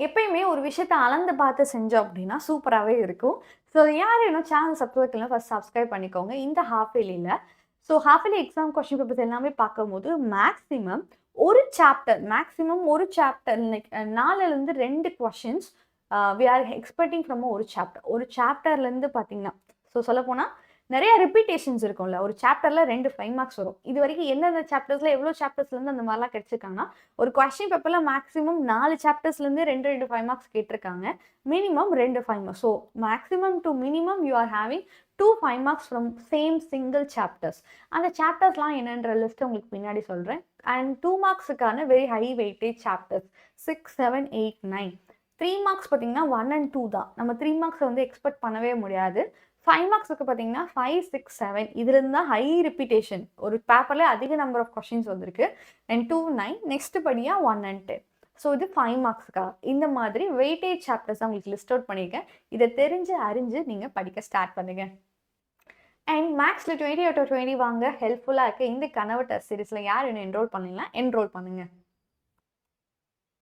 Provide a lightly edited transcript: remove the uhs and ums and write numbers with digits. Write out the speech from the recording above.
எப்பயுமே ஒரு விஷயத்த அளந்து பார்த்து செஞ்சோம் அப்படின்னா சூப்பராகவே இருக்கும். ஸோ யார் இன்னும் சேனல் சப்ஸ்கிரைப் பண்ணல ஃபர்ஸ்ட் சப்ஸ்கிரைப் பண்ணிக்கோங்க. இந்த ஹாஃப் இயர்லியில் half yearly exam question papers எல்லாமே பார்க்கும்போது மேக்ஸிமம் ஒரு சாப்டர் லைக் 4லேருந்து 2 questions we are expecting from ஒரு சாப்டர். ஒரு சாப்டர்லேருந்து பார்த்தீங்கன்னா சொல்லப்போனால் நிறைய ரிப்பீட்டேஷன்ஸ் இருக்கும்ல. ஒரு சாப்டரில் 2 5 மார்க்ஸ் வரும். இது வரைக்கும் எந்தெந்த சாப்டர்ஸில் எவ்வளோ சாப்டர்ஸ்லேருந்து அந்த மாதிரிலாம் கிடைச்சிருக்காங்கன்னா ஒரு கொஸ்டின் பேப்பரில் மேக்ஸிமம் 4 சாப்டர்ஸ்லேருந்து 2 5 மார்க்ஸ் கேட்டிருக்காங்க. Minimum 2 5 marks. So maximum to minimum you are having 2 5 marks from same single chapters. அந்த சாப்டர்ஸ்லாம் என்னன்ற லிஸ்ட் உங்களுக்கு பின்னாடி சொல்கிறேன். அண்ட் 2 மார்க்ஸுக்கான very high weightage chapters 6 7 8 9. 3 marks பார்த்தீங்கன்னா 1 and 2 தான். நம்ம 3 மார்க்ஸை எக்ஸ்பெக்ட் பண்ணவே முடியாது. 5 மார்க்ஸுக்கு பார்த்தீங்கன்னா 5 6 7 இதுலேருந்து தான் ஹை ரிப்பீட்டேஷன். ஒரு பேப்பர்லேயே அதிக நம்பர் ஆஃப் கொஸ்டின்ஸ் வந்திருக்கு. அண்ட் 2 9 நெக்ஸ்ட் படியாக 1 and 10. ஸோ இது 5 மார்க்ஸுக்காக. இந்த மாதிரி வெயிட்டேஜ் சாப்டர்ஸ் உங்களுக்கு லிஸ்ட் அவுட் பண்ணியிருக்கேன். இதை தெரிஞ்சு அறிஞ்சு நீங்கள் படிக்க ஸ்டார்ட் பண்ணுங்க. அண்ட் மேக்ஸில் 20 out of 20 வாங்க ஹெல்ப்ஃபுல்லாக இருக்க இந்த கன்வெர்ட்டர் சீரீஸில் யார் என்ன என்ரோல் பண்ணலாம் என்ரோல் பண்ணுங்கள்.